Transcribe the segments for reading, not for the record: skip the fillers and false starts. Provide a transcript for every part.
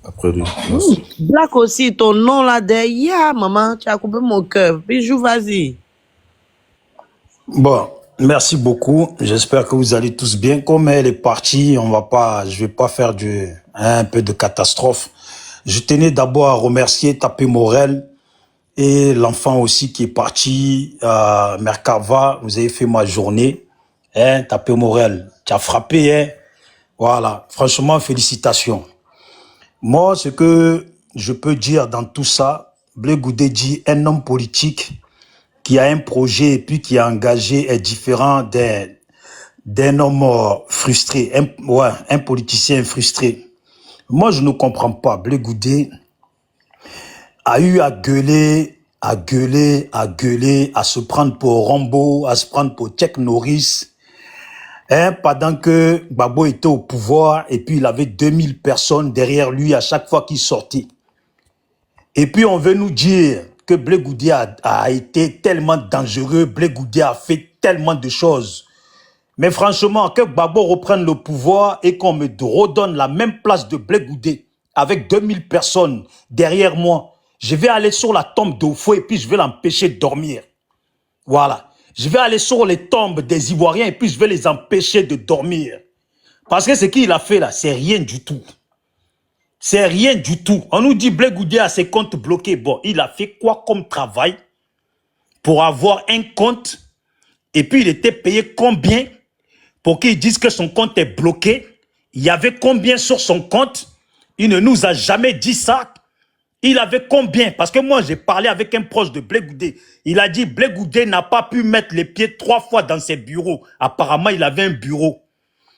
après lui. Merci. Black aussi, ton nom là derrière, maman, tu as coupé mon cœur. Bijou, vas-y. Bon, merci beaucoup. J'espère que vous allez tous bien. Comme elle est partie, je vais pas faire un peu de catastrophe. Je tenais d'abord à remercier Tapé Morel et l'enfant aussi qui est parti, Merkava. Vous avez fait ma journée. Hein, Tapé Morel, tu as frappé, hein. Voilà. Franchement, félicitations. Moi, ce que je peux dire dans tout ça, Blé Goudé dit un homme politique qui a un projet et puis qui est engagé est différent d'un homme frustré, un politicien frustré. Moi, je ne comprends pas. Blé Goudé a eu à gueuler, à gueuler, à gueuler, à se prendre pour Rambo, à se prendre pour Chuck Norris, hein, pendant que Gbagbo était au pouvoir et puis il avait 2000 personnes derrière lui à chaque fois qu'il sortait. Et puis on veut nous dire que Blé Goudé a été tellement dangereux, Blé Goudé a fait tellement de choses. Mais franchement, que Gbagbo reprenne le pouvoir et qu'on me redonne la même place de Blé Goudé avec 2000 personnes derrière moi, je vais aller sur la tombe d'Ofo et puis je vais l'empêcher de dormir. Voilà. Je vais aller sur les tombes des Ivoiriens et puis je vais les empêcher de dormir. Parce que ce qu'il a fait là, c'est rien du tout. C'est rien du tout. On nous dit Blé Goudé a ses comptes bloqués. Bon, il a fait quoi comme travail pour avoir un compte et puis il était payé combien pour qu'il dise que son compte est bloqué? Il y avait combien sur son compte? Il ne nous a jamais dit ça. Il avait combien? Parce que moi, j'ai parlé avec un proche de Blé Goudé. Il a dit Blé Goudé n'a pas pu mettre les pieds 3 fois dans ses bureaux. Apparemment, il avait un bureau.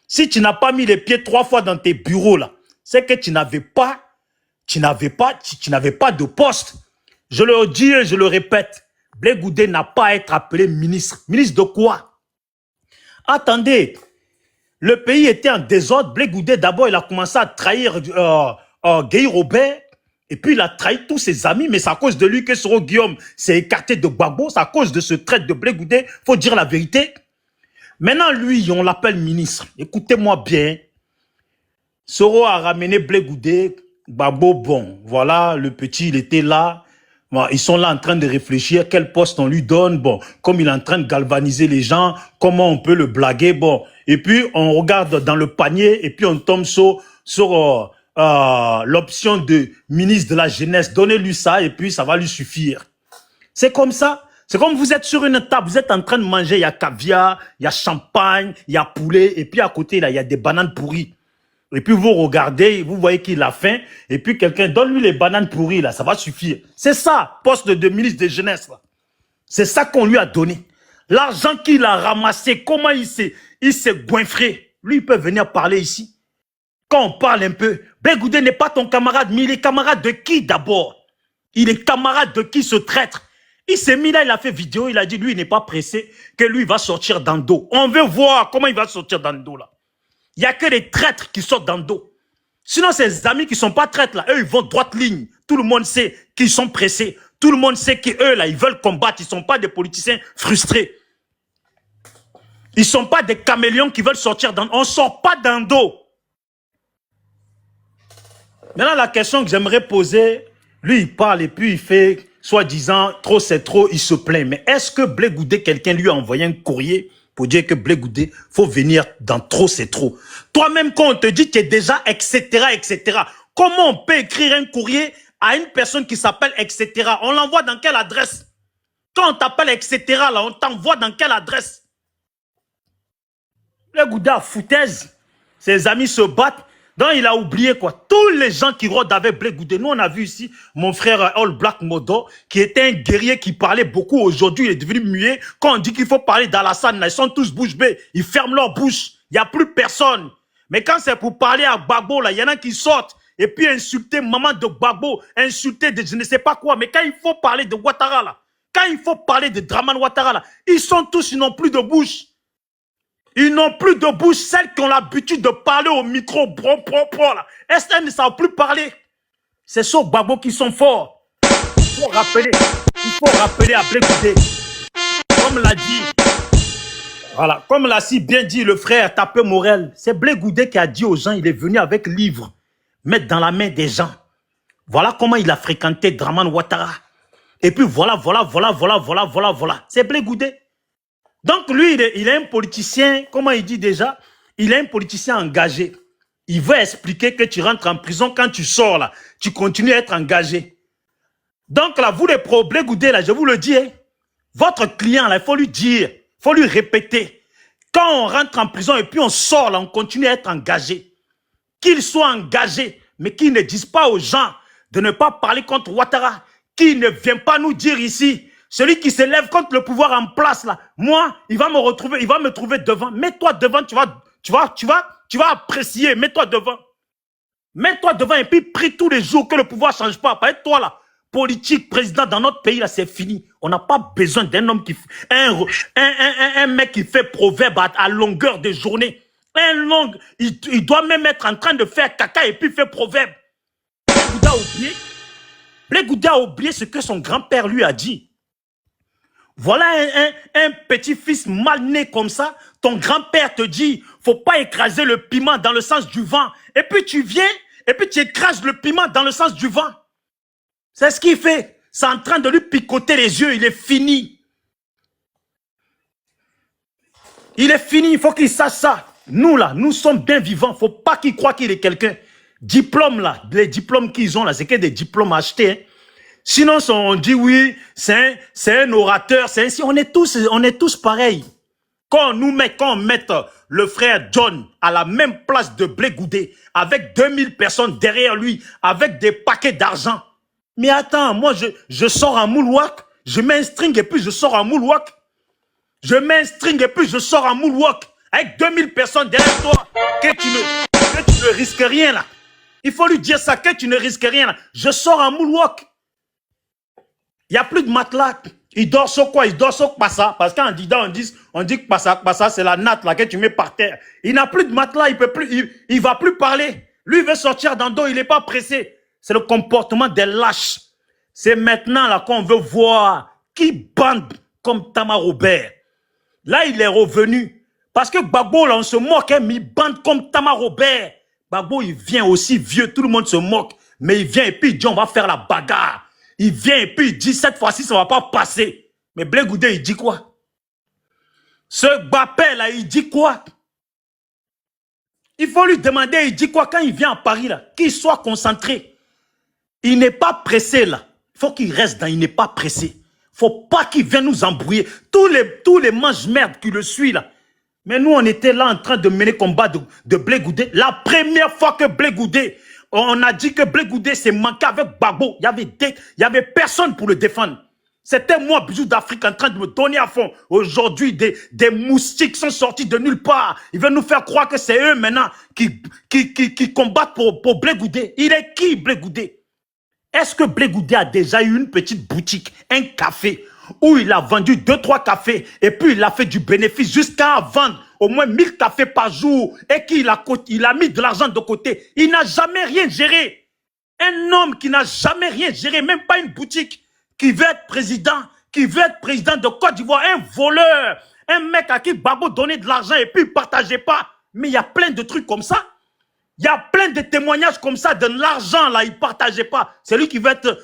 Si tu n'as pas mis les pieds 3 fois dans tes bureaux, là, c'est que tu n'avais pas de poste. Je le dis et je le répète. Blé Goudé n'a pas à être appelé ministre. Ministre de quoi? Attendez. Le pays était en désordre. Blé Goudé, d'abord, il a commencé à trahir Guy Robert. Et puis, il a trahi tous ses amis. Mais c'est à cause de lui que Soro Guillaume s'est écarté de Gbagbo. C'est à cause de ce trait de Blé Goudé. Il faut dire la vérité. Maintenant, lui, on l'appelle ministre. Écoutez-moi bien. Soro a ramené Blé Goudé. Gbagbo, bon, voilà, le petit, il était là. Bon, ils sont là en train de réfléchir quel poste on lui donne. Bon, comme il est en train de galvaniser les gens, comment on peut le blaguer. Bon, et puis on regarde dans le panier et puis on tombe sur l'option de ministre de la jeunesse. Donnez-lui ça et puis ça va lui suffire. C'est comme ça. C'est comme vous êtes sur une table, vous êtes en train de manger, il y a caviar, il y a champagne, il y a poulet et puis à côté là, il y a des bananes pourries. Et puis vous regardez, vous voyez qu'il a faim, et puis quelqu'un donne-lui les bananes pourries, là, ça va suffire. C'est ça, poste de ministre de jeunesse, là. C'est ça qu'on lui a donné. L'argent qu'il a ramassé, comment il s'est goinfré. Lui, il peut venir parler ici. Quand on parle un peu, Blé Goudé n'est pas ton camarade, mais il est camarade de qui d'abord? Il est camarade de qui ce traître? Il s'est mis là, il a fait vidéo, il a dit, lui, il n'est pas pressé, que lui, il va sortir dans le dos. On veut voir comment il va sortir dans le dos, là. Il n'y a que les traîtres qui sortent dans le dos. Sinon, ces amis qui ne sont pas traîtres, là, eux, ils vont droite ligne. Tout le monde sait qu'ils sont pressés. Tout le monde sait qu'eux, là, ils veulent combattre. Ils ne sont pas des politiciens frustrés. Ils ne sont pas des caméléons qui veulent sortir dans... On ne sort pas dans le dos. Maintenant, la question que j'aimerais poser, lui, il parle et puis il fait, soi-disant, trop c'est trop, il se plaint. Mais est-ce que Blé Goudé, quelqu'un lui a envoyé un courrier pour dire que Blé Goudé, faut venir dans trop c'est trop? Toi-même, quand on te dit que tu es déjà, etc., etc., comment on peut écrire un courrier à une personne qui s'appelle etc.? On l'envoie dans quelle adresse? Quand on t'appelle etc., là, on t'envoie dans quelle adresse? Blé Goudé a foutaise. Ses amis se battent. Donc, il a oublié quoi? Tous les gens qui rôdent avec Blé Goudé. Nous, on a vu ici mon frère All Black Modo, qui était un guerrier qui parlait beaucoup. Aujourd'hui, il est devenu muet. Quand on dit qu'il faut parler d'Alassane, ils sont tous bouche bée. Ils ferment leur bouche. Il n'y a plus personne. Mais quand c'est pour parler à Gbagbo, là, il y en a qui sortent et puis insulter maman de Gbagbo, insulter de je ne sais pas quoi. Mais quand il faut parler de Ouattara, là, quand il faut parler de Draman Ouattara, là, ils n'ont plus de bouche. Ils n'ont plus de bouche, celles qui ont l'habitude de parler au micro, là. Est-ce qu'elles ne savent plus parler? C'est sur Gbagbo qui sont forts. Il faut rappeler à Blé Goudé. Comme l'a dit, voilà, comme l'a si bien dit le frère Tapé Morel, c'est Blé Goudé qui a dit aux gens, il est venu avec livre. mettre dans la main des gens. Voilà comment il a fréquenté Dramane Ouattara. Et puis voilà. C'est Blé Goudé. Donc lui, il est un politicien, comment il dit déjà? Il est un politicien engagé. Il veut expliquer que tu rentres en prison, quand tu sors là, tu continues à être engagé. Donc là, vous les Blé Goudé là, je vous le dis, hein, votre client là, il faut lui dire, il faut lui répéter. Quand on rentre en prison et puis on sort là, on continue à être engagé. Qu'il soit engagé, mais qu'il ne dise pas aux gens de ne pas parler contre Ouattara, qu'il ne vient pas nous dire ici, celui qui se lève contre le pouvoir en place là, moi, il va me trouver devant. Mets-toi devant, tu vas apprécier, mets-toi devant. Mets-toi devant et puis prie tous les jours que le pouvoir ne change pas. Pas toi là, politique, président dans notre pays là, c'est fini. On n'a pas besoin d'un homme qui un mec qui fait proverbe à longueur de journée. Il doit même être en train de faire caca et puis faire proverbe. Blé Goudé a oublié ce que son grand-père lui a dit. Voilà un petit-fils mal né comme ça. Ton grand-père te dit, faut pas écraser le piment dans le sens du vent. Et puis tu viens, et puis tu écrases le piment dans le sens du vent. C'est ce qu'il fait. C'est en train de lui picoter les yeux. Il est fini. Il est fini. Il faut qu'il sache ça. Nous là, nous sommes bien vivants. Faut pas qu'il croie qu'il est quelqu'un. Diplôme là, les diplômes qu'ils ont là, c'est que des diplômes achetés. Hein. Sinon, on dit oui, c'est un orateur, c'est ainsi. On est tous pareils. Quand on met le frère John à la même place de Blé Goudé, avec 2000 personnes derrière lui, avec des paquets d'argent. Mais attends, moi, je sors en moulouak, je mets un string et puis je sors en moulouak. Je mets un string et puis je sors en moulouak. Avec 2000 personnes derrière toi, que tu ne risques rien là. Il faut lui dire ça, que tu ne risques rien là. Je sors en moulouak. Il n'y a plus de matelas. Il dort sur quoi? Il dort sur Passa. Parce qu'en disant, on dit que Passa, c'est la natte là que tu mets par terre. Il n'a plus de matelas, il va plus parler. Lui, il veut sortir dans le dos, il n'est pas pressé. C'est le comportement des lâches. C'est maintenant là qu'on veut voir qui bande comme Tama Robert. Là, il est revenu. Parce que Gbagbo, là, on se moque, hein, mais il bande comme Tama Robert. Gbagbo, il vient aussi vieux, tout le monde se moque. Mais il vient et puis il dit, on va faire la bagarre. Il vient et puis il dit, cette fois-ci, ça ne va pas passer. Mais Blé Goudé, il dit quoi? Ce Bapé, là, il dit quoi? Il faut lui demander, il dit quoi quand il vient à Paris, là? Qu'il soit concentré. Il n'est pas pressé, là. Il faut qu'il reste dans, il n'est pas pressé. Il ne faut pas qu'il vienne nous embrouiller. Tous les mange-merdes qui le suivent, là. Mais nous, on était là en train de mener combat de Blé Goudé. La première fois que Blé Goudé, on a dit que Blé Goudé s'est manqué avec Gbagbo. Il y avait personne pour le défendre. C'était moi, Bijou d'Afrique, en train de me donner à fond. Aujourd'hui, des moustiques sont sortis de nulle part. Ils veulent nous faire croire que c'est eux maintenant qui combattent pour Blé Goudé. Il est qui, Blé Goudé? Est-ce que Blé Goudé a déjà eu une petite boutique, un café, où il a vendu 2-3 cafés et puis il a fait du bénéfice jusqu'à vendre au moins 1000 cafés par jour et qu'il a mis de l'argent de côté? Il n'a jamais rien géré. Un homme qui n'a jamais rien géré, même pas une boutique, qui veut être président de Côte d'Ivoire, un voleur, un mec à qui Gbagbo donnait de l'argent et puis il ne partageait pas. Mais il y a plein de trucs comme ça. Il y a plein de témoignages comme ça, de l'argent là, il ne partageait pas. Celui qui veut être,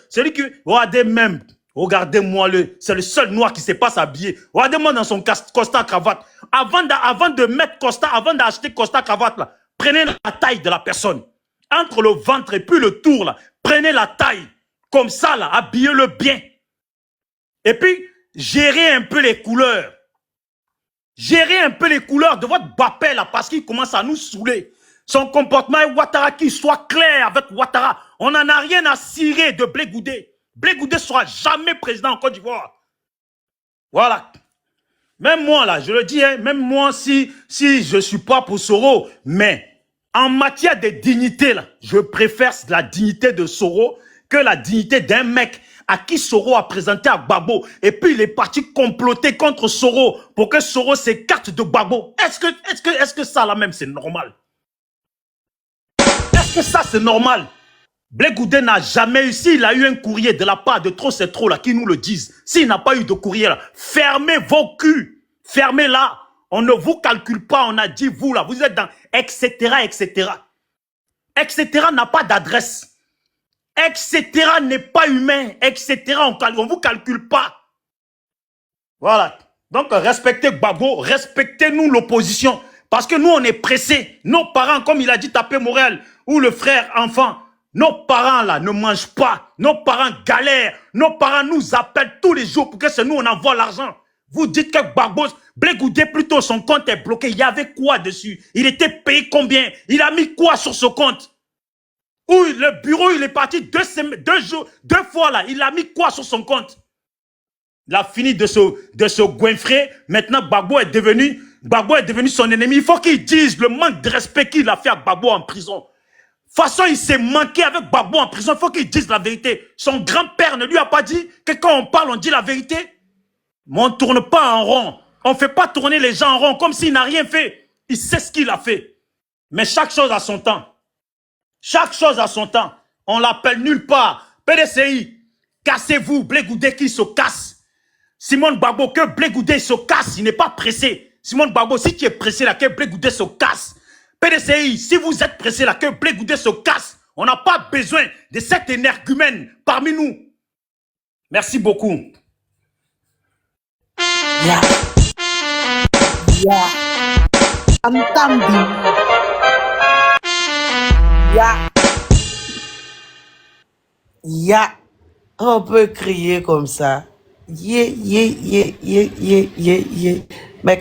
regardez même, regardez-moi, c'est le seul noir qui ne sait pas s'habiller. Regardez-moi dans son costard cravate. Avant de mettre costard, avant d'acheter costard cravate là, prenez la taille de la personne. Entre le ventre et puis le tour là, prenez la taille. Comme ça là, habillez-le bien. Et puis, gérez un peu les couleurs. Gérez un peu les couleurs de votre Bapé là, parce qu'il commence à nous saouler. Son comportement est Ouattara, qu'il soit clair avec Ouattara. On n'en a rien à cirer de Blé Goudé. Blé Goudé ne sera jamais président en Côte d'Ivoire. Voilà. Même moi, là, je le dis, hein, même moi, si je ne suis pas pour Soro, mais en matière de dignité, là, je préfère la dignité de Soro que la dignité d'un mec à qui Soro a présenté à Gbagbo. Et puis, il est parti comploter contre Soro pour que Soro s'écarte de Gbagbo. Est-ce que ça, là même, c'est normal? Est-ce que ça, c'est normal? Blé Goudé n'a jamais eu, s'il a eu un courrier de la part de Trop c'est trop là, qui nous le disent, s'il n'a pas eu de courrier là, fermez vos culs, fermez-la. On ne vous calcule pas, on a dit vous là, vous êtes dans etc., etc. etc. n'a pas d'adresse. Etc. n'est pas humain. Etc. On vous calcule pas. Voilà. Donc, respectez Gbagbo, respectez-nous l'opposition. Parce que nous, on est pressés. Nos parents, comme il a dit Tapé Morel, ou le frère enfant, nos parents là ne mangent pas. Nos parents galèrent. Nos parents nous appellent tous les jours pour que c'est nous, on envoie l'argent. Vous dites que Gbagbo, Blé Goudé, plutôt son compte est bloqué. Il y avait quoi dessus? Il était payé combien? Il a mis quoi sur ce compte? Où le bureau, il est parti 2 fois là. Il a mis quoi sur son compte? Il a fini de se goinfrer. Maintenant, Gbagbo est devenu son ennemi. Il faut qu'il dise le manque de respect qu'il a fait à Gbagbo en prison. De toute façon, il s'est manqué avec Gbagbo en prison. Il faut qu'il dise la vérité. Son grand-père ne lui a pas dit que quand on parle, on dit la vérité. Mais on ne tourne pas en rond. On ne fait pas tourner les gens en rond comme s'il n'a rien fait. Il sait ce qu'il a fait. Mais chaque chose a son temps. Chaque chose a son temps. On l'appelle nulle part. PDCI, cassez-vous. Blé Goudé qui se casse. Simone Gbagbo, que Blé Goudé se casse, il n'est pas pressé. Simone Gbagbo, si tu es pressé là, que Blé Goudé se casse. PDCI, si vous êtes pressé là, que Blé Goudé se casse. On n'a pas besoin de cet énergumène parmi nous. Merci beaucoup. Ya. Ya. Antambi. Ya. Ya. On peut crier comme ça. Mais